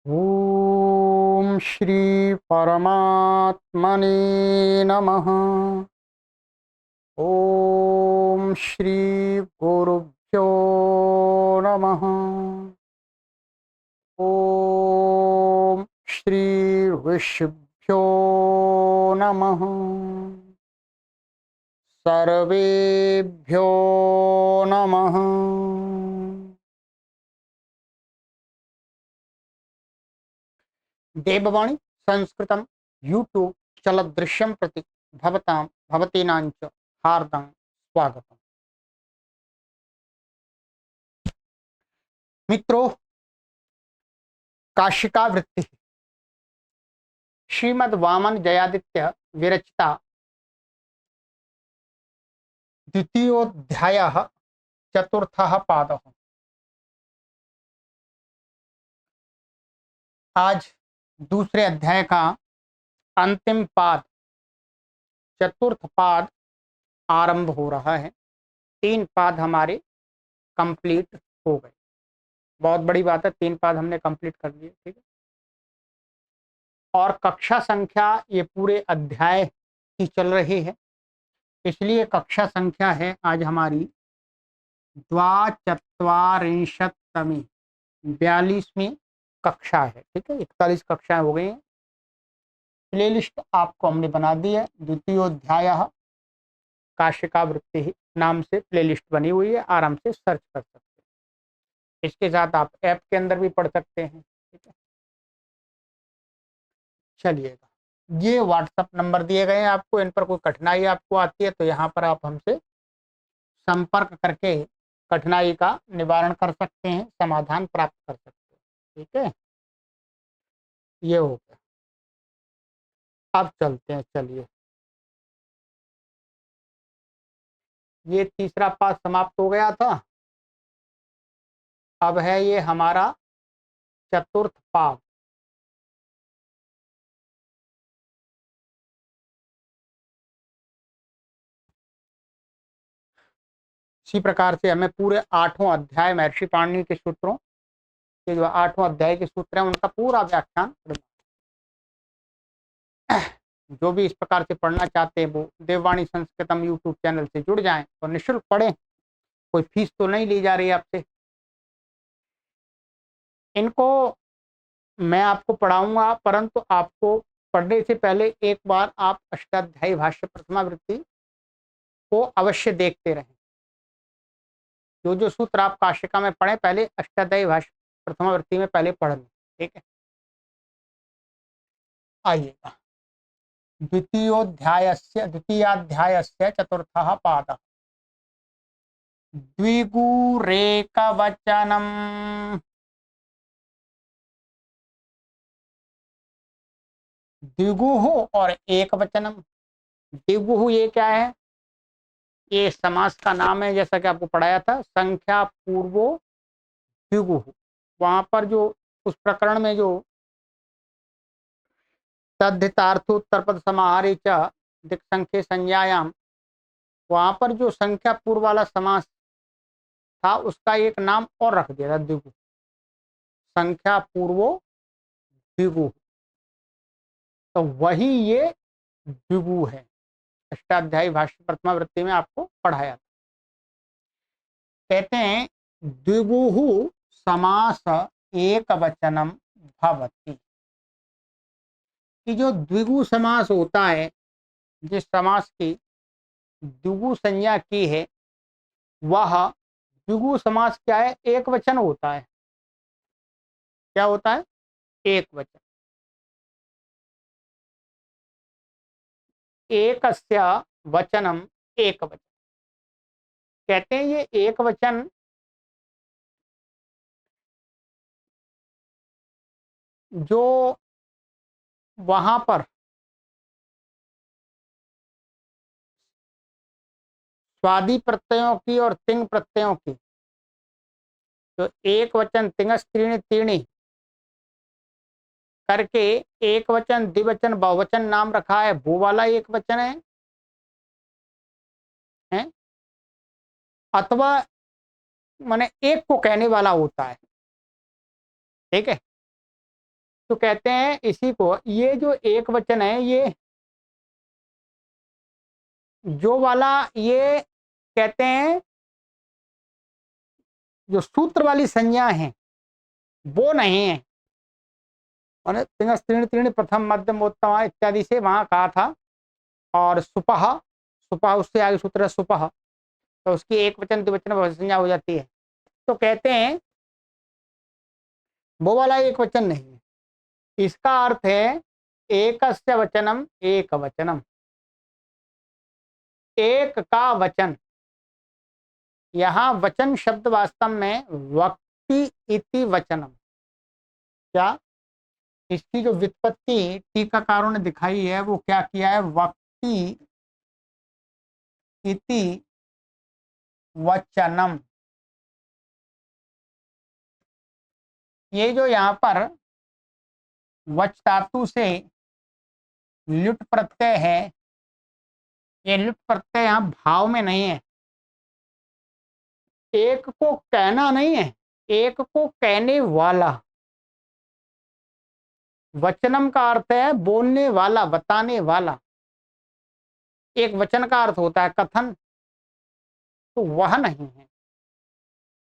ओम श्री परमात्मने नमः। ओम श्री गुरुभ्यो नमः। ओम श्री ऋषिभ्यो नमः। सर्वेभ्यो नमः। देववाणी संस्कृतं यूट्यूब चलदृश्यं प्रति भवतां भवतीनांच हार्दं स्वागतम्। मित्रों, काशिका वृत्ति श्रीमद् वामन जयादित्य विरचिता द्वितीयोऽध्यायः चतुर्थः पादः। आज दूसरे अध्याय का अंतिम पाद चतुर्थ पाद आरंभ हो रहा है। 3 पाद हमारे कंप्लीट हो गए। बहुत बड़ी बात है, 3 पाद हमने कंप्लीट कर लिए। ठीक है। और कक्षा संख्या ये पूरे अध्याय की चल रही है, इसलिए कक्षा संख्या है आज हमारी द्वाचत्वारिंशत्तमी 42वीं कक्षा है। ठीक है, 41 कक्षाएं हो गई हैं। प्लेलिस्ट आपको हमने बना दी है। द्वितीयोध्याय काशिका वृत्ति नाम से प्लेलिस्ट बनी हुई है, आराम से सर्च कर सकते हैं। इसके साथ आप ऐप के अंदर भी पढ़ सकते हैं। ठीक है, चलिएगा। ये व्हाट्सएप नंबर दिए गए हैं आपको। इन पर कोई कठिनाई आपको आती है तो यहाँ पर आप हमसे संपर्क करके कठिनाई का निवारण कर सकते हैं, समाधान प्राप्त कर सकते हैं। ठीक है, ये हो गया। अब चलते हैं। चलिए, ये तीसरा पाठ समाप्त हो गया था। अब है ये हमारा चतुर्थ पाद। इसी प्रकार से हमें पूरे 8वां अध्याय महर्षि पाणिनि के सूत्रों के जो 8वां अध्याय के सूत्र हैं उनका पूरा व्याख्यान जो भी इस प्रकार से पढ़ना चाहते हैं वो देववाणी संस्कृतम यूट्यूब चैनल से जुड़ जाएं और निःशुल्क पढ़ें। कोई फीस तो नहीं ली जा रही है आपसे। इनको मैं आपको पढ़ाऊंगा, परंतु आपको पढ़ने से पहले एक बार आप अष्टाध्यायी भाष्य प्रथमावृत्ति को अवश्य देखते रहें। जो जो सूत्र आप काशिका में पढ़े पहले अष्टाध्यायी भाष्य प्रथमावृत्ति में पहले पढ़ लें। ठीक है, आइएगा। द्वितीयाध्यायस्य चतुर्थः पादः। द्विगुरेकवचनम्। द्विगुः और एक वचनम। द्विगुः ये क्या है? ये समास का नाम है, जैसा कि आपको पढ़ाया था संख्या पूर्वो द्विगुः। वहां पर जो उस प्रकरण में जो तद्धितार्थोत्तरपद समाहारे च दिक् संख्ये संज्ञायाम, वहां पर जो संख्या पूर्व वाला समास था उसका एक नाम और रख दिया था, द्विगु। संख्या पूर्वो द्विगु, तो वही ये द्विगु है। अष्टाध्यायी भाष्य प्रथमावृत्ति में आपको पढ़ाया था। कहते हैं द्विगुः समास एक वचनम भवति। कि जो द्विगु समास होता है, जिस समास की द्विगु संज्ञा की है, वह द्विगु समास क्या है? एक वचन होता है। क्या होता है? एक वचन। एकस्य वचनम एक वचन। कहते हैं ये एक वचन जो वहां पर स्वादि प्रत्ययों की और तिंग प्रत्ययों की, तो एक वचन तिंगस त्रीणि तीर्णी करके एक वचन द्विवचन बहुवचन नाम रखा है, वो वाला एक वचन है? अथवा माने एक को कहने वाला होता है। ठीक है, तो कहते हैं इसी को, ये जो एक वचन है, ये जो वाला ये कहते हैं जो सूत्र वाली संज्ञा है वो नहीं है। और त्रीण त्रीण प्रथम मध्यम उत्तम इत्यादि से वहां कहा था। और सुपह, सुपह उससे आगे सूत्र है सुपह, तो उसकी एक वचन द्विवचन बहुवचन संज्ञा हो जाती है। तो कहते हैं वो वाला एक वचन नहीं है, इसका अर्थ है एकस्य वचनम एक वचनम, एक का वचन। यहाँ वचन शब्द वास्तव में वक्ति इति वचनम, क्या इसकी जो व्युत्पत्ति टीकाकारों ने दिखाई है वो क्या किया है, वक्ति इति वचनम। ये जो यहाँ पर वच धातु से लुट प्रत्यय है, ये लुट प्रत्यय यहाँ भाव में नहीं है, एक को कहना नहीं है, एक को कहने वाला। वचनम का अर्थ है बोलने वाला, बताने वाला। एक वचन का अर्थ होता है कथन, तो वह नहीं है।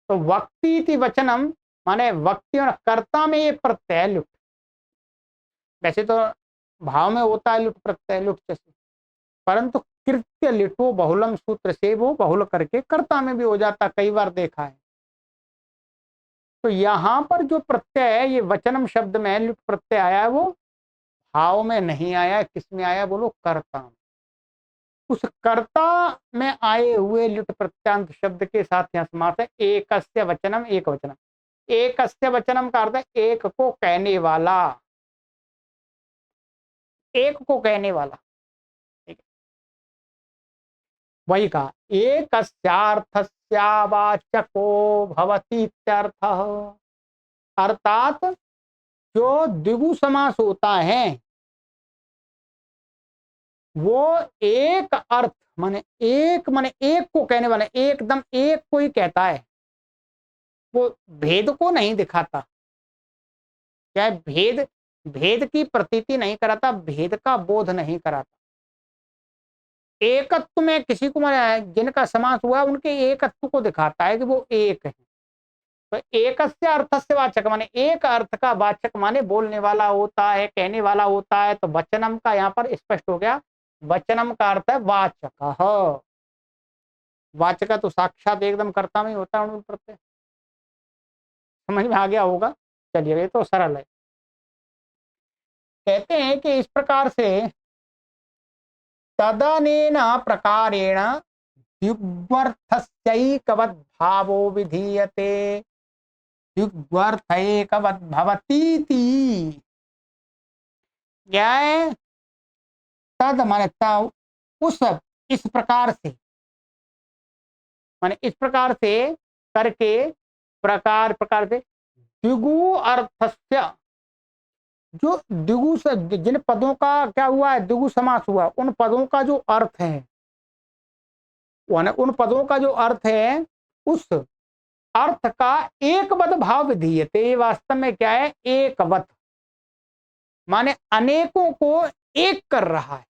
तो वक्ति इति वचनम माने वक्ति और कर्ता में ये प्रत्यय लुट। वैसे तो भाव में होता है लुट प्रत्यय लुट जैसे, परंतु कृत्य लिटो बहुलम सूत्र से वो बहुल करके कर्ता में भी हो जाता, कई बार देखा है। तो यहां पर जो प्रत्यय है ये वचनम शब्द में लुट प्रत्यय आया है, वो भाव में नहीं आया, किसमें आया बोलो, कर्ता में। उस कर्ता में आए हुए लुट प्रत्यांत शब्द के साथ यहाँ समास है एकस्य वचनम एक वचनम। एकस्य वचनम का अर्थ है एक को कहने वाला, एक को कहने वाला। ठीक है, वही कहा एकस्यार्थस्यावाचको भवति इत्यर्थः। अर्थात जो द्विगु समास होता है वो एक अर्थ माने एक को कहने वाला, एकदम एक को ही कहता है, वो भेद को नहीं दिखाता। क्या भेद, भेद की प्रतीति नहीं कराता, भेद का बोध नहीं कराता। एकत्व में किसी को जिनका समास हुआ उनके एकत्व को दिखाता है कि वो एक है। तो एकस्य अर्थस्य वाचक माने एक अर्थ का वाचक माने बोलने वाला होता है, कहने वाला होता है। तो वचनम का यहाँ पर स्पष्ट हो गया, वचनम का अर्थ है वाचक। वाचक तो साक्षात एकदम कर्ता में होता है प्रत्यय। समझ में आ गया होगा। चलिए ये तो सरल है। कहते हैं कि इस प्रकार से तदनेन प्रकारेण युग्मर्थस्यैकवद् भावो विधीयते, युग्मर्थैकवद् भवतीति। क्या है, तद माने उस, इस प्रकार से माने इस प्रकार से करके, प्रकार प्रकार से द्विगु अर्थस्य, जो द्विगु से जिन पदों का क्या हुआ है द्विगु समास हुआ, उन पदों का जो अर्थ है, उन पदों का जो अर्थ है उस अर्थ का एकवत भाव विधीयते। ये वास्तव में क्या है, एकवत माने अनेकों को एक कर रहा है,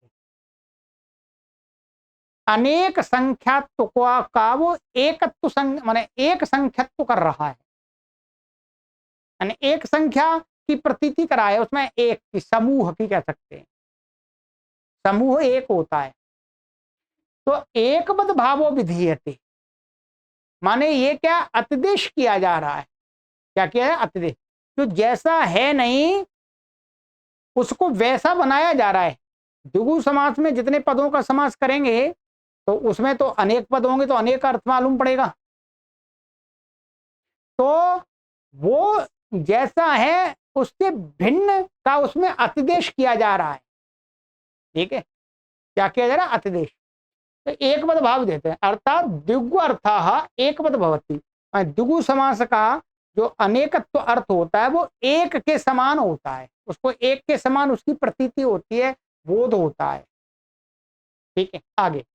अनेक संख्यात्व का वो एकत्व माने एक संख्यात्व कर रहा है, यानी एक संख्या की प्रतीति करा है, उसमें एक की समूह की कह सकते हैं, समूह एक होता है। तो एकवत भावो विधीयते माने ये क्या, अतिदेश किया जा रहा है। क्या किया है, अतिदेश। तो जैसा है नहीं उसको वैसा बनाया जा रहा है। द्विगु समास में जितने पदों का समास करेंगे तो उसमें तो अनेक पद होंगे, तो अनेक अर्थ मालूम पड़ेगा। तो वो जैसा है उससे भिन्न का उसमें अतिदेश किया जा रहा है। ठीक है, क्या किया जा रहा है, अतिदेश। तो एकवत भाव देते हैं, अर्थात द्विगु अर्थः एकवत भवति। द्विगु समास का जो अनेकत्व अर्थ होता है वो एक के समान होता है, उसको एक के समान उसकी प्रतीति होती है, बोध होता है। ठीक है, आगे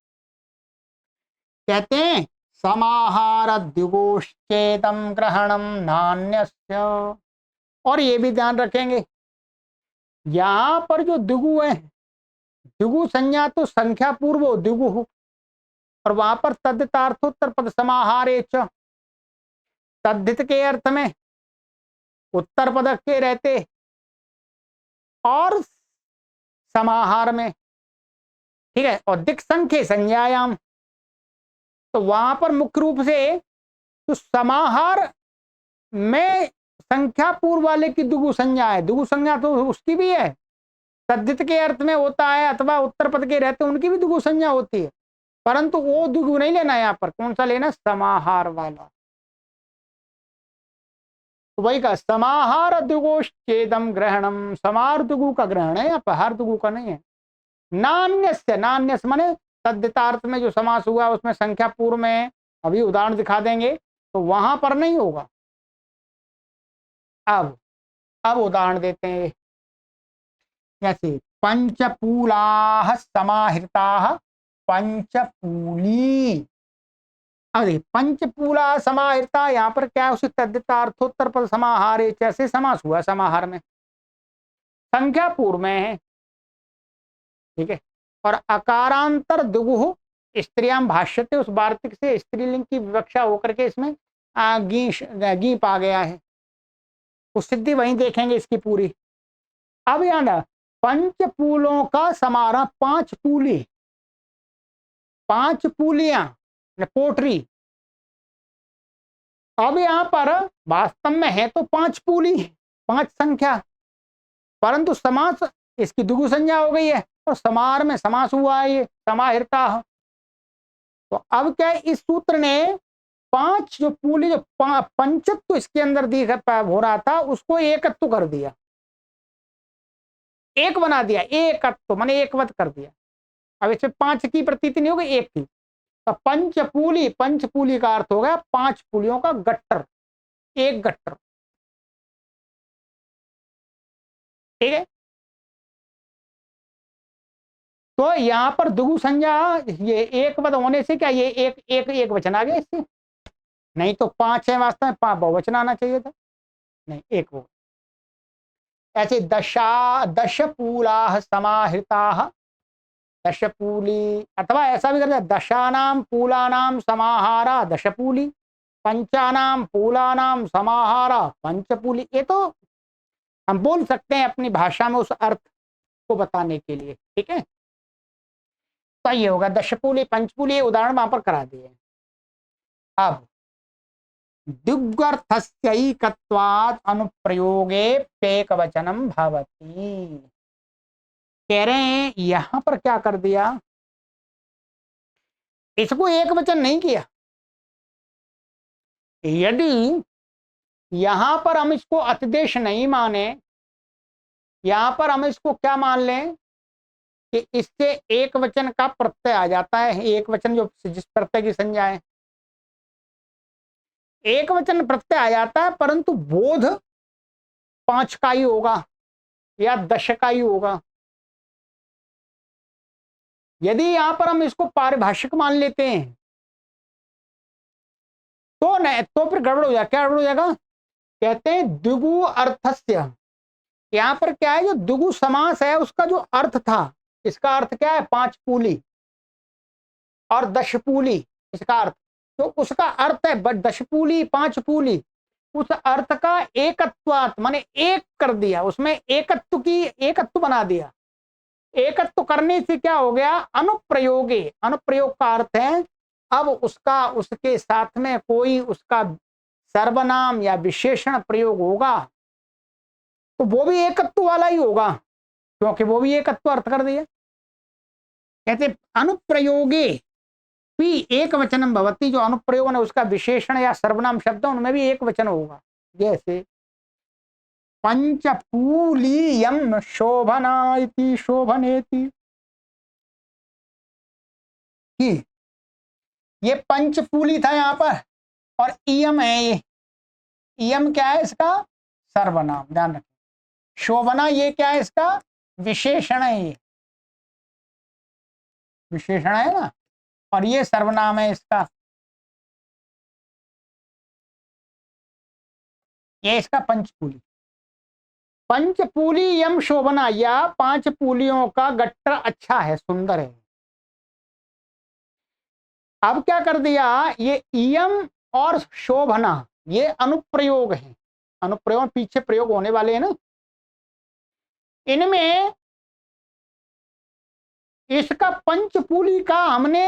कहते हैं समाहार द्विगुश्चेदम ग्रहणम नान्यस्य। और ये भी ध्यान रखेंगे यहां पर जो दिगु है, दिगु संज्ञा तो संख्या पूर्व दिगु हो, और वहां पर तद्धितार्थोत्तर पद समाहारे च, तद्धित के अर्थ में उत्तर पदक के रहते और समाहार में, ठीक है, और दिक् संख्य संज्ञायाम, तो वहां पर मुख्य रूप से तो समाहार में संख्या पूर्व वाले की दुगु संज्ञा है, दुगु संज्ञा तो उसकी भी है, तद्धित के अर्थ में होता है अथवा उत्तर पद के रहते उनकी भी दुगु संज्ञा होती है, परंतु वो दुगु नहीं लेना, यहाँ पर कौन सा लेना, समाहार वाला। तो वही का समाहार दुगुश्चेदम ग्रहणम, समार दुगु का ग्रहण है, अपहार दुगु का नहीं है। नान्यस्य, नान्यस माने तद्धितार्थ में जो समास हुआ उसमें संख्या पूर्व में, अभी उदाहरण दिखा देंगे, तो वहां पर नहीं होगा। अब उदाहरण देते हैं, जैसे पंचपूलाः समाहृताः, पंचपूली। अरे पंचपूला समाहृता, यहाँ पर क्या है, उसी तद्धितार्थोत्तर पद समाहारे जैसे समास हुआ, समाहार में संख्या पूर्व में है, ठीक है, और अकारांतर दुगुः स्त्रियां भाष्यते, उस वार्तिक से स्त्रीलिंग की विवक्षा होकर के इसमें गीप आ गया है, उस सिद्धि वहीं देखेंगे इसकी पूरी। अब यहाँ ना पंचपूलों का समारोह, पांच पूली, पांच पूलियां, पोट्री। अब यहां पर वास्तव में है तो पांच पूली, पांच संख्या, परंतु समास इसकी दुगु संज्ञा हो गई है और समार में समास हुआ है, ये समाहृता। तो अब क्या है, इस सूत्र ने पांच जो पूली, जो पंचत्व इसके अंदर दिख हो रहा था, उसको एकत्व कर दिया, एक बना दिया, एकत्व माने एकवत कर दिया। अब इसमें पांच की प्रतीति नहीं होगी, एक की। तो पंचपूली, पंचपूली का अर्थ हो गया पांच पुलियों का गट्टर, एक गट्टर, ठीक है। तो यहां पर दुगु संज्ञा, ये एक पद होने से क्या ये एक एक एक वचन आ गया इससे, नहीं तो पांच है वास्तव में, बहुवचन आना चाहिए था, नहीं एक वो। ऐसे दशपूला समाहृता, दशपूली, अथवा ऐसा भी करते दशानाम पूलानाम समाहारा दशपूली, पंचानाम पूलानाम समाहारा पंचपूली। ये तो हम बोल सकते हैं अपनी भाषा में उस अर्थ को बताने के लिए, ठीक है। तो ये होगा दशपूली पंचपूली, उदाहरण वहां पर करा दिए। अब दुग्गर्थस्यैकत्वात् अनुप्रयोगे पेकवचनम भवति, कह रहे हैं यहां पर क्या कर दिया, इसको एक वचन नहीं किया। यदि यहां पर हम इसको अतिदेश नहीं माने, यहां पर हम इसको क्या मान लें कि इससे एक वचन का प्रत्यय आ जाता है, एक वचन जो जिस प्रत्यय की संज्ञा है, एक वचन प्रत्यय आ जाता है, परंतु बोध पांच का ही होगा या दश का ही होगा। यदि यहां पर हम इसको पारिभाषिक मान लेते हैं तो नहीं, तो फिर गड़बड़ हो जाएगा। क्या गड़बड़ हो जाएगा, कहते हैं द्विगु अर्थस्य, यहां पर क्या है, जो द्विगु समास है उसका जो अर्थ था, इसका अर्थ क्या है, पांच पूली और दशपूली, इसका अर्थ, तो उसका अर्थ है दशपूली पांच पूली, उस अर्थ का एकत्वात् माने एक कर दिया, उसमें एकत्व की एकत्व बना दिया। एकत्व करने से क्या हो गया, अनुप्रयोगे, अनुप्रयोग का अर्थ है अब उसका उसके साथ में कोई उसका सर्वनाम या विशेषण प्रयोग होगा तो वो भी एकत्व वाला ही होगा, क्योंकि वो भी एकत्व अर्थ कर दिया। कहते अनुप्रयोगे भी एक वचनम भवति, जो अनुप्रयोग है उसका विशेषण या सर्वनाम शब्द उनमें भी एक वचन होगा। जैसे पंचपूलीयम शोभना इति शोभनेति, कि ये पंचपूली था यहाँ पर, और इयम है, ये इयम क्या है, इसका सर्वनाम, ध्यान रखें। शोभना ये क्या है, इसका विशेषण है, ये विशेषण है ना, और ये सर्वनाम है इसका, ये इसका पंचपूली। पंचपूली यम शोभना, या 5 पूलियों का गट्टर अच्छा है, सुंदर है। अब क्या कर दिया, ये इयम और शोभना ये अनुप्रयोग है, अनुप्रयोग पीछे प्रयोग होने वाले हैं ना, इनमें इसका पंचपूली का हमने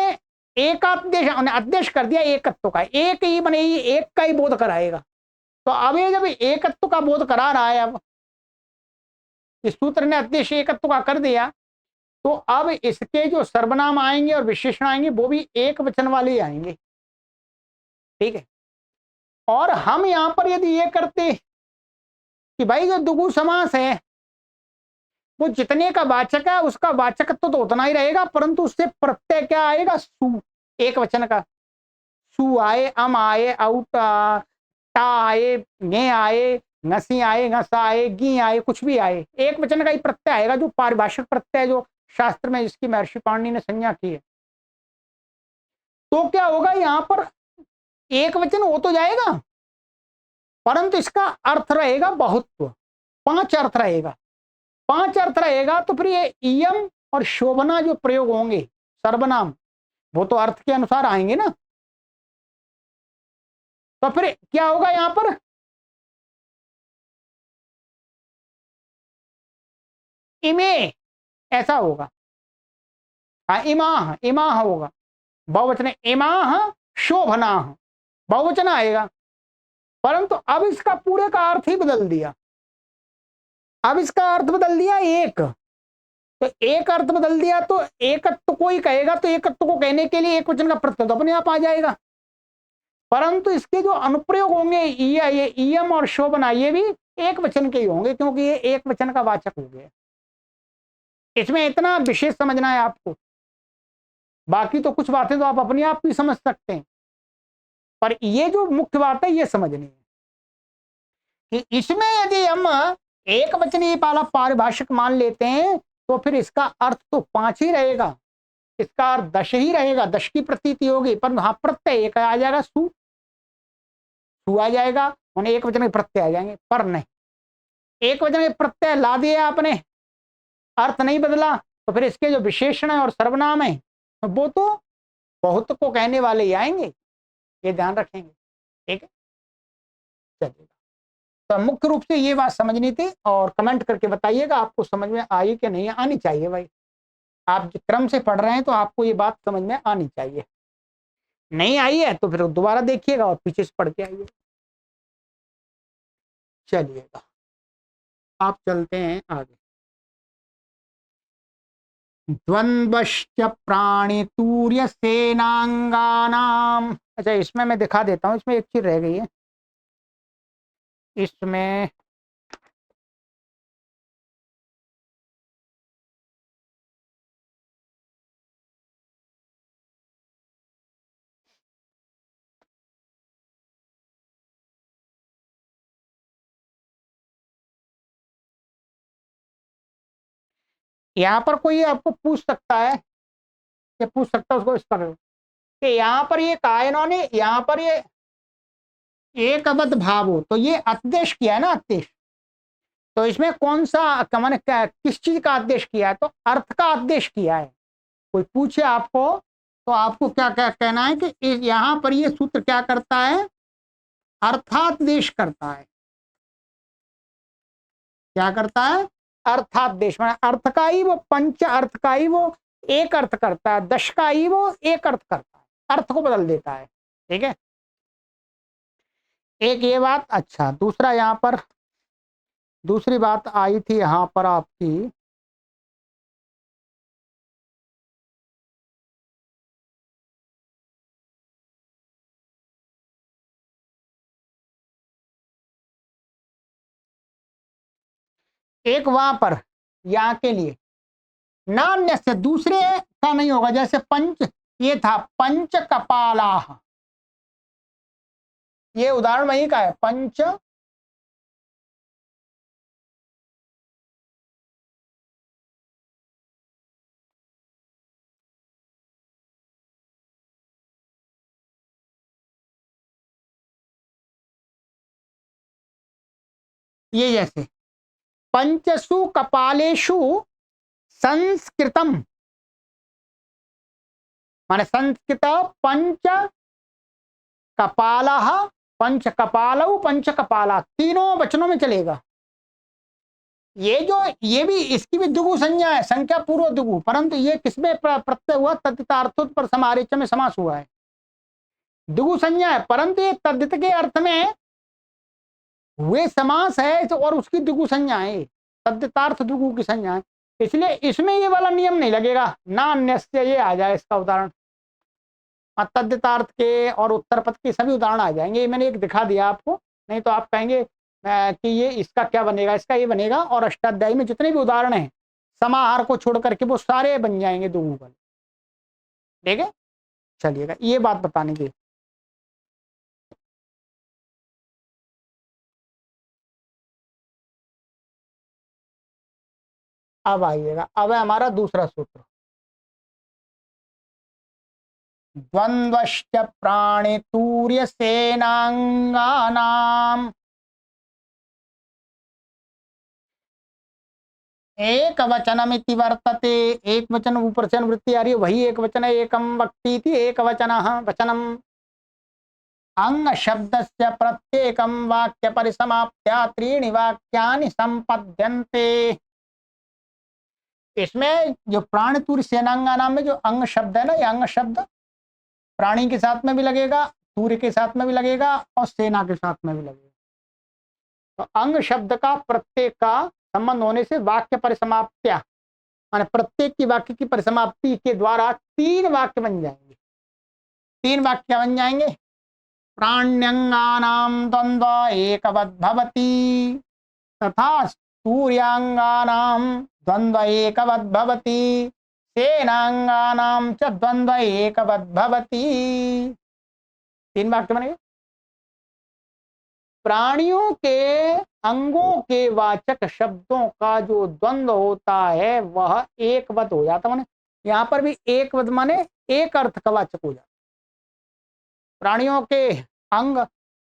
एक आदेश आदेश कर दिया, एकत्व का, एक ही बने, एक का ही बोध कराएगा। तो अब ये जब एकत्व का बोध करा रहा है, अब इस सूत्र ने आदेश एकत्व का कर दिया, तो अब इसके जो सर्वनाम आएंगे और विशेषण आएंगे वो भी एक वचन वाले ही आएंगे, ठीक है। और हम यहां पर यदि ये करते कि भाई जो दुगु समास है वो जितने का वाचक है उसका वाचकत्व तो उतना ही रहेगा, परंतु उससे प्रत्यय क्या आएगा, सु, एक वचन का। सु आए, अम आए, आउट टा आए, गे आए, ngसी आए, ngसा आए, गी आए, कुछ भी आए, एक वचन का ही प्रत्यय आएगा, जो पारिभाषिक प्रत्यय जो शास्त्र में जिसकी महर्षि पाणिनि ने संज्ञा की है। तो क्या होगा, यहां पर एक वचन हो तो जाएगा, परंतु इसका अर्थ रहेगा बहुत्व, 5 अर्थ रहेगा, 5 अर्थ रहेगा। तो फिर ये इयम और शोभना जो प्रयोग होंगे सर्वनाम, वो तो अर्थ के अनुसार आएंगे ना। तो फिर क्या होगा यहां पर, इमे ऐसा होगा, इमाह, इमाह होगा बहुवचन, इमाह शोभना बहुवचन आएगा। परंतु अब इसका पूरे का अर्थ ही बदल दिया, अब इसका अर्थ बदल दिया एक, तो एक अर्थ बदल दिया तो एकत्व को ही कहेगा, तो एकत्व को कहने के लिए एक वचन का प्रत्यय तो अपने आप आ जाएगा। परंतु इसके जो अनुप्रयोग होंगे ये इयम और शोभना ये भी एक वचन के ही होंगे, क्योंकि ये एक वचन का वाचक हो गया। इसमें इतना विशेष समझना है आपको, बाकी तो कुछ बातें तो आप अपने आप भी समझ सकते हैं, पर ये जो मुख्य बात है ये समझनी है कि इसमें यदि हम एक वचनी वाला पारिभाषिक मान लेते हैं तो फिर इसका अर्थ तो 5 ही रहेगा, इसका अर्थ 10 ही रहेगा, 10 की प्रतीति होगी, पर हाँ प्रत्यय एक आ जाएगा, सु आ जाएगा, उन्हें एक वचन में प्रत्यय आ जाएंगे। पर नहीं, एक वचन में प्रत्यय ला दिया आपने, अर्थ नहीं बदला, तो फिर इसके जो विशेषण है और सर्वनाम है वो तो बहुत को कहने वाले ही आएंगे, ये ध्यान रखेंगे, ठीक है। चलिए, तो मुख्य रूप से ये बात समझनी थी, और कमेंट करके बताइएगा आपको समझ में आई कि नहीं, आनी चाहिए भाई, आप क्रम से पढ़ रहे हैं तो आपको ये बात समझ में आनी चाहिए, नहीं आई है तो फिर दोबारा देखिएगा और पीछे से पढ़ के आइए। चलिएगा, आप चलते हैं आगे। द्वंद्वश्च प्राणी तूर्य सेनांगानाम, अच्छा इसमें मैं दिखा देता हूँ, इसमें एक चीज रह गई है, इसमें यहाँ पर कोई आपको पूछ सकता है, ये पूछ सकता है उसको इस पर कि यहाँ पर ये कहा इन्होंने, यहाँ पर ये एक अवध भाव हो, तो ये आदेश किया है ना, आदेश, तो इसमें कौन सा मैंने किस चीज का आदेश किया है, तो अर्थ का आदेश किया है। कोई पूछे आपको तो आपको क्या क्या कहना है कि यहाँ पर ये सूत्र क्या करता है, अर्थादेश करता है, क्या करता है, अर्थादेश, मैंने अर्थ का ही वो पंच अर्थ का ही वो एक अर्थ करता है, 10 का ही वो एक अर्थ करता है, अर्थ को बदल देता है, ठीक है। एक ये बात, अच्छा दूसरा यहाँ पर दूसरी बात आई थी यहाँ पर आपकी, एक वहां पर यहाँ के लिए नान्य से दूसरे का नहीं होगा, जैसे पंच ये था पंच कपालाह, ये उदाहरण वही का है, पंच ये जैसे पंचसु कपालेषु संस्कृतम, माने संस्कृत पंच कपाला, पंच कपालौ पंच कपाला, तीनों वचनों में चलेगा। ये भी इसकी भी दुगु संज्ञा है, संख्या पूर्व दुगु, परंतु ये किसमें प्रत्यय हुआ? तद्धितार्थोत पर समारेच में समास हुआ है, दुगु संज्ञा है, परंतु ये तद्धित के अर्थ में वे समास है और उसकी दुगु संज्ञा है, तद्धितार्थ दुगु की संज्ञा है, इसलिए इसमें ये वाला नियम नहीं लगेगा, ना अन्यस्य ये आ जाए इसका उदाहरण। तद्धितार्थ के और उत्तर पद के सभी उदाहरण आ जाएंगे, ये मैंने एक दिखा दिया आपको, नहीं तो आप कहेंगे कि ये इसका क्या बनेगा, इसका ये बनेगा, और अष्टाध्यायी में जितने भी उदाहरण हैं समाहार को छोड़ करके वो सारे बन जाएंगे दुगु वाले, ठीक है। चलिएगा, ये बात बताने की। अब आइएगा, अब है हमारा दूसरा सूत्र, द्वंद्वश्च प्राणे तूर्य सेनांगानाम एक वचनमिति वर्तते। एक वचन ऊपर से अनुवृत्ति आ रही है, वही एक वचन है, एकम वक्तीति एक वचनम। अंग शब्दस्य प्रत्येकम वाक्य परिसमाप्त्या त्रीणि वाक्यानि संपद्यन्ते। इसमें जो प्राण तूर्य सेनांगा नाम में जो अंग शब्द है ना, ये अंग शब्द प्राणी के साथ में भी लगेगा, तूर्य के साथ में भी लगेगा और सेना के साथ में भी लगेगा। तो अंग शब्द का प्रत्येक का संबंध होने से वाक्य परिसमाप्त्या, माने प्रत्येक की वाक्य की परिसमाप्ति के द्वारा तीन वाक्य बन जाएंगे। तीन वाक्य बन जाएंगे, प्राण्यंगानाम द्वंद्व एकवद् भवति तथा सूर्यांगानाम द्वंद्व एकवद् भवति सेनांगानाम च द्वंद्व एकवद् भवति। तीन वाक्य बनेंगे। प्राणियों के अंगों के वाचक शब्दों का जो द्वंद्व होता है वह एकवद हो जाता, माने यहां पर भी एकवद माने एक अर्थ का वाचक हो जाता। प्राणियों के अंग,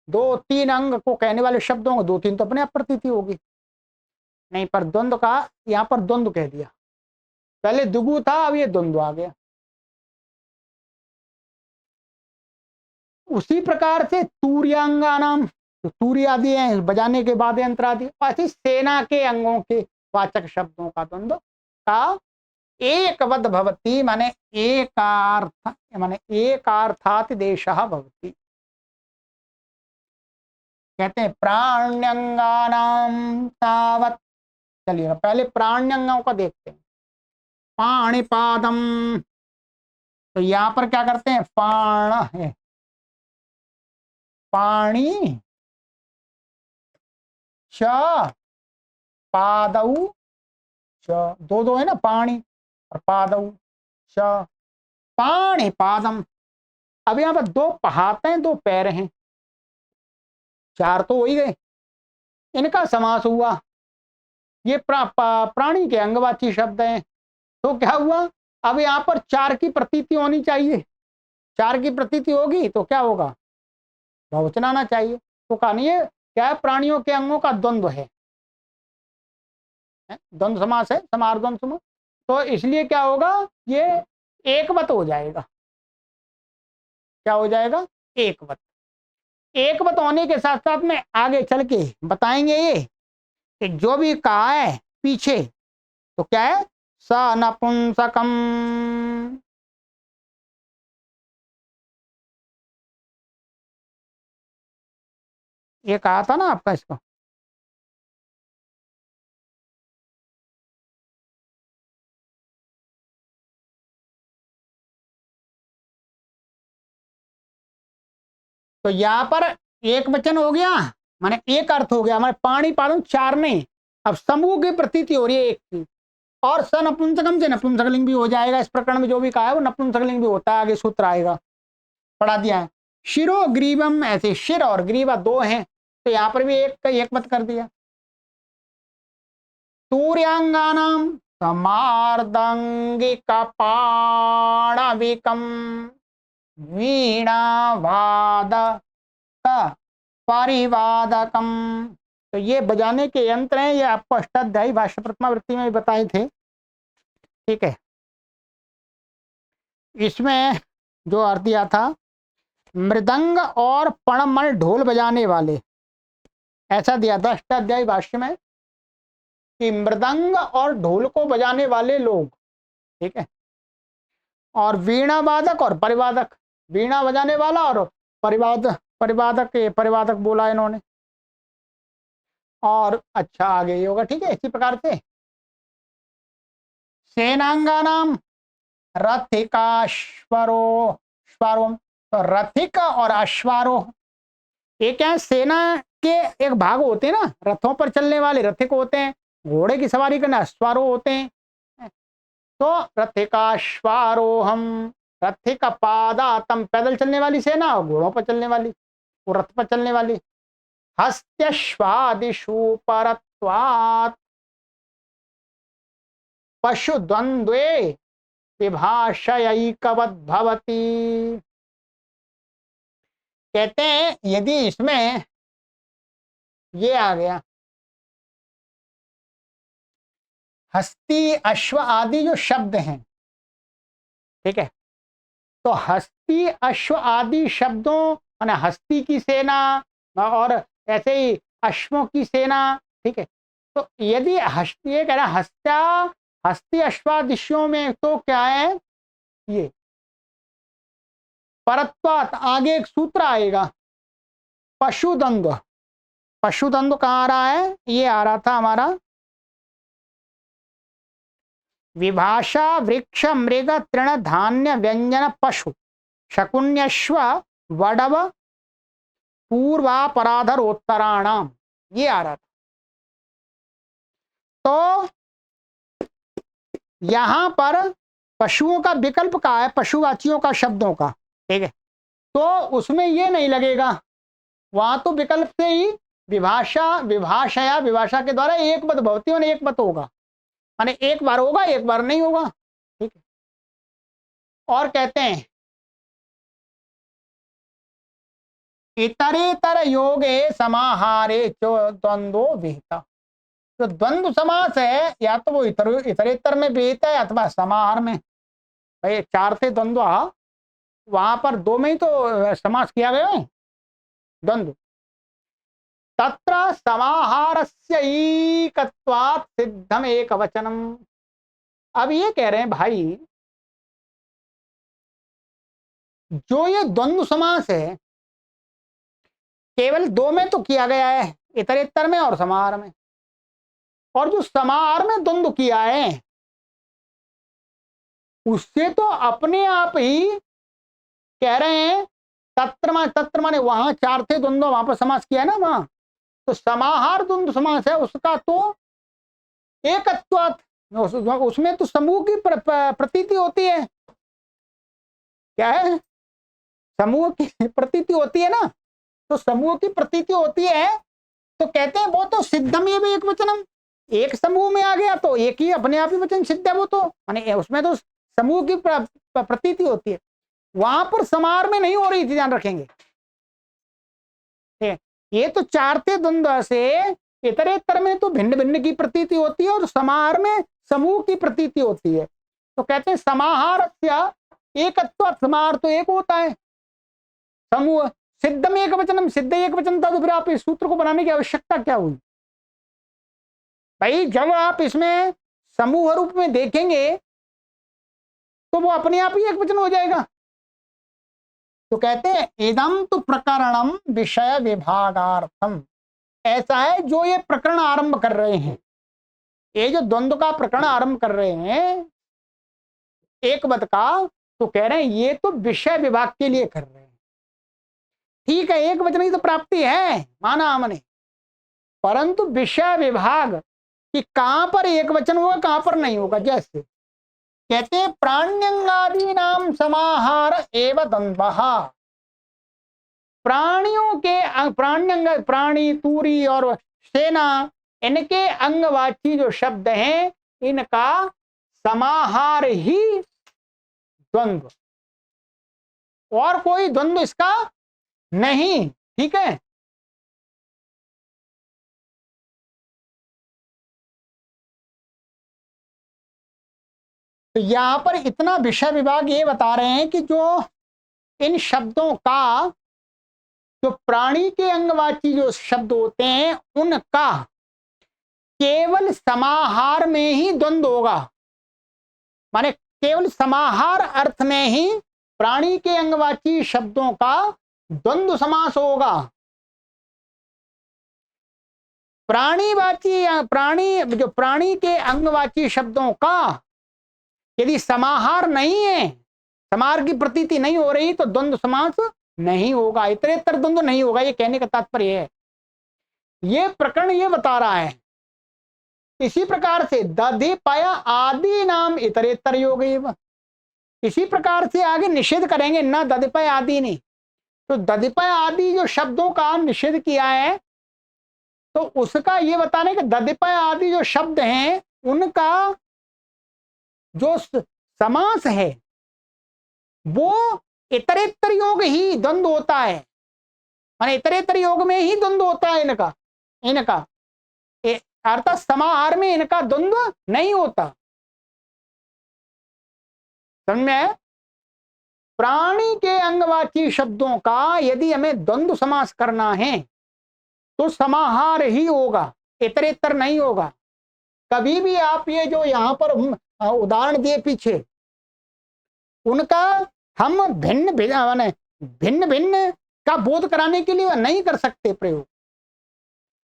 दो तीन अंग को कहने वाले शब्दों को दो तीन तो अपने आप प्रतीति होगी, नहीं पर द्वंद्व का यहां पर द्वंद्व कह दिया, पहले दुगु था अब ये द्वंद्व आ गया। उसी प्रकार से तूर्यांगानाम, तो तूर्य आदि हैं बजाने के बाद यंत्र आदि, ऐसे सेना के अंगों के वाचक शब्दों का द्वंद्व का एकवद भवति, माने एकार्थ, माने एकार्थात देशः भवति। कहते हैं प्राण्यंगानाम तावत्। चलिए पहले प्राण्यंगों का देखते हैं। पाणिपादम, तो यहां पर क्या करते हैं, पाण है, पाणी च पादौ च, दो दो है ना, पाणी और पादौ च, पाणी पादम। अब यहां पर दो हाथ हैं दो पैर हैं, चार तो हो ही गए, इनका समास हुआ, ये प्राणी के अंगवाची शब्द हैं, तो क्या हुआ, अब यहां पर चार की प्रतीति होनी चाहिए, चार की प्रतीति होगी तो क्या होगा, बहुवचन आना चाहिए। तो कहानी है क्या है, प्राणियों के अंगों का द्वंद्व है, द्वंद्व समास है, समार द्वंद्व समास, तो इसलिए क्या होगा, ये एकवत हो जाएगा। क्या हो जाएगा, एकवत। एकवत होने के साथ साथ में आगे चल के बताएंगे ये कि जो भी कहा है पीछे तो क्या है, स नपुंसकम। ये कहा था ना आपका इसको, तो यहां पर एक वचन हो गया, माने एक अर्थ हो गया, माने पाणी पादम चार नहीं, अब समूह की प्रतीति हो रही है एक की, और स नपुंसकम से नपुंसकलिंग भी हो जाएगा। इस प्रकरण में जो भी कहा है वो नपुंसकलिंग भी होता है, आगे सूत्र आएगा, पढ़ा दिया है। शिरो ग्रीवम, ऐसे शिर और ग्रीवा दो हैं तो यहाँ पर भी एक का एक मत कर दिया। तूर्यांगानाम समार्दंगिका पाणविकम वीणा वादक परिवादकम तो ये बजाने के यंत्र हैं, ये आपको अष्टाध्यायी भाष्य प्रथमा वृत्ति में भी बताए थे। ठीक है, इसमें जो अर्थ दिया था, मृदंग और पणमल ढोल बजाने वाले, ऐसा दिया था अष्टाध्यायी भाष्य में कि मृदंग और ढोल को बजाने वाले लोग, ठीक है, और वीणा वादक और परिवादक, वीणा बजाने वाला और परिवादक, परिवादक बोला इन्होंने। और अच्छा आगे ये होगा, ठीक है, इसी प्रकार से सेनांगानाम रथिकाश्वरो श्वारो, तो रथिक और अश्वारोह, ये क्या है, सेना के एक भाग होते हैं ना, रथों पर चलने वाले रथिक होते हैं, घोड़े की सवारी करने अश्वारोह होते हैं। तो रथिकाश्वारोहम, रथिक पादातम, पैदल चलने वाली सेना, और घोड़ों पर चलने वाली, वो रथ पर चलने वाली। हस्त्यश्वादिषु परत्वात् पशु द्वंद्वे विभाषयैकवद्भवति। कहते हैं यदि इसमें ये आ गया, हस्ती अश्व आदि जो शब्द हैं, ठीक है, तो हस्ती अश्व आदि शब्दों, माने हस्ती की सेना और ऐसे ही अश्वों की सेना, ठीक है, तो यदि हस्ती, ये कह रहा हस्त्या, हस्ती अश्वादिश्यों में तो क्या है, ये परत्वात, आगे एक सूत्र आएगा, पशुद्वंद्व, पशुद्वंद्व कहाँ आ रहा है, ये आ रहा था हमारा विभाषा वृक्ष मृग तृण धान्य व्यंजन पशु शकुन्यश्व वडव पूर्वापराधर उत्तराणाम, ये आ रहा था। तो यहां पर पशुओं का विकल्प का है, पशुवाचियों का शब्दों का, ठीक है, तो उसमें ये नहीं लगेगा, वहां तो विकल्प से ही विभाषा, विभाषया, विभाषा के द्वारा एक मत भवती और एक मत होगा, माने एक बार होगा एक बार नहीं होगा, ठीक है। और कहते हैं इतरेतर योगे समाहारे चो द्वंद्वो विहिता, तो द्वंद्व समास है, या तो वो इतरेतर में विहित है अथवा समाहार में, भाई चार थे द्वंद्व, वहां पर दो में ही तो समास किया गया है द्वंद्व। तत्र समाहारस्य ईकत्वात् सिद्धम एक वचनम। अब ये कह रहे हैं भाई, जो ये द्वंद्व समास है केवल दो में तो किया गया है, इतरेतर में और समाहार में, और जो समाहार में द्वंद्व किया है उससे तो अपने आप ही कह रहे हैं, तत्र माने वहां चार थे द्वंद्व, वहां पर समास किया है ना वहां, तो समाहार द्वंद्व समास है उसका तो एकत्वात्, उसमें तो समूह की प्रतीति होती है, क्या है, समूह की प्रतीति होती है ना, तो समूह की प्रतीति होती है, तो कहते हैं वो तो सिद्धम ये भी एक वचनम, एक समूह में आ गया तो एक ही अपने आप ही वचन सिद्ध है, वो तो माने उसमें तो समूह की प्रतीति होती है, वहां पर समार में नहीं हो रही थी, ध्यान रखेंगे। ये तो चार थे द्वंद्व से इतरेतर में तो भिन्न भिन्न की प्रतीति होती है और समाहार में समूह की प्रतीति होती है, तो कहते हैं समाहार एकत्व, समाहार तो एक होता है, समूह सिद्धम एक वचनम, सिद्ध एक वचन था, तो फिर आप इस सूत्र को बनाने की आवश्यकता क्या हुई भाई, जब आप इसमें समूह रूप में देखेंगे तो वो अपने आप ही एक वचन हो जाएगा। तो कहते हैं इदम तो प्रकरणम विषय विभागार्थम, ऐसा है जो ये प्रकरण आरंभ कर रहे हैं, ये जो द्वंद्व का प्रकरण आरंभ कर रहे हैं एक मत का, तो कह रहे हैं ये तो विषय विभाग के लिए कर रहे हैं, ठीक है, एक वचन की तो प्राप्ति है, माना हमने, परंतु विषय विभाग कि कहां पर एक वचन होगा कहां पर नहीं होगा, जैसे कहते हैं प्राण्यंगादि नाम समाहार एवं द्वंद्वः, प्राणियों के प्राण्यंग, प्राणी तूरी और सेना, इनके अंगवाची जो शब्द हैं इनका समाहार ही द्वंद्व, और कोई द्वंद्व इसका नहीं, ठीक है। तो यहां पर इतना विषय विभाग ये बता रहे हैं कि जो इन शब्दों का जो प्राणी के अंगवाची जो शब्द होते हैं उनका केवल समाहार में ही द्वंद्व होगा, माने केवल समाहार अर्थ में ही प्राणी के अंगवाची शब्दों का द्वंद्व समास होगा। प्राणी के अंगवाची शब्दों का यदि समाहार नहीं है, समाहार की प्रतीति नहीं हो रही, तो द्वंद्व समास नहीं होगा, इतरेतर द्वंद्व नहीं होगा। ये कहने का तात्पर्य है, ये प्रकरण ये बता रहा है। इसी प्रकार से दधि पय आदि नाम इतरेतर योग, इसी प्रकार से आगे निषेध करेंगे, ना दधिपय आदि नहीं। तो दधिपय आदि जो शब्दों का निषेध किया है, तो उसका ये बताने कि दधिपय आदि जो शब्द हैं उनका जो समास है वो इतरेतर योग ही द्वंद्व होता है, माने इतरेतर योग में ही द्वंद्व होता है इनका अर्थात समाहार में इनका द्वंद्व नहीं होता। समझ में? प्राणी के अंगवाची शब्दों का यदि हमें द्वंद्व समास करना है तो समाहार ही होगा, इतरेतर नहीं होगा। कभी भी आप ये जो यहां पर उदाहरण दिए पीछे, उनका हम भिन्न भिन्न का बोध कराने के लिए नहीं कर सकते प्रयोग।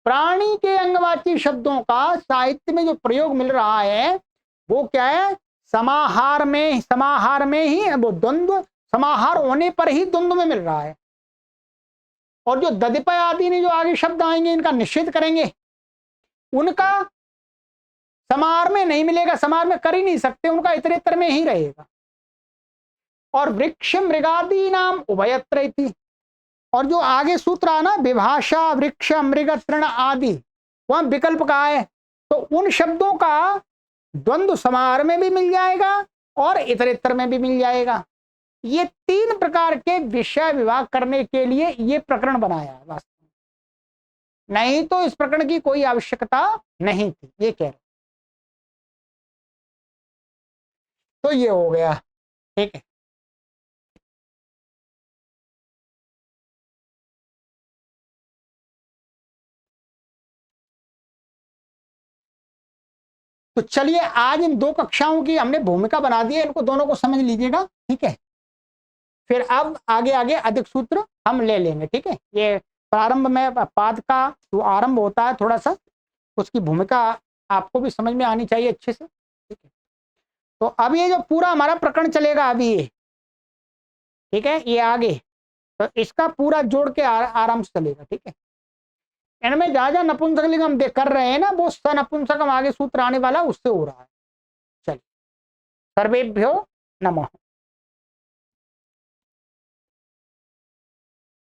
प्राणी के अंगवाची शब्दों का साहित्य में जो प्रयोग मिल रहा है वो क्या है, समाहार में ही वो द्वंद्व, समाहार होने पर ही द्वंद्व में मिल रहा है। और जो दधिपय आदि ने जो आगे शब्द आएंगे इनका निषेध करेंगे, उनका समाहार में नहीं मिलेगा, समाहार में कर ही नहीं सकते, उनका इतरेतर में ही रहेगा। और वृक्ष मृगादि नाम उभयत्र इति, और जो आगे सूत्र है ना, विभाषा वृक्ष मृग तृण आदि, वह विकल्प का है, तो उन शब्दों का द्वंद्व समाहार में भी मिल जाएगा और इतरेतर में भी मिल जाएगा। ये तीन प्रकार के विषय विभाग करने के लिए ये प्रकरण बनाया है वास्तव में, नहीं तो इस प्रकरण की कोई आवश्यकता नहीं थी, ये कह रहे। तो ये हो गया, ठीक है। तो चलिए आज इन दो कक्षाओं की हमने भूमिका बना दी है, इनको दोनों को समझ लीजिएगा, ठीक है। फिर अब आगे आगे अधिक सूत्र हम ले लेंगे, ठीक है। ये प्रारंभ में पाद का जो आरंभ होता है थोड़ा सा, उसकी भूमिका आपको भी समझ में आनी चाहिए अच्छे से, ठीक है। तो अब ये जो पूरा हमारा प्रकरण चलेगा अभी ये, ठीक है, ये आगे तो इसका पूरा जोड़ के आराम से चलेगा, ठीक है। इनमें जहां जहां नपुंसकलिंग हम देख कर रहे हैं ना, वो सनपुंसकम आगे सूत्र आने वाला उससे हो रहा है। चलिए, सर्वेभ्यो नमः।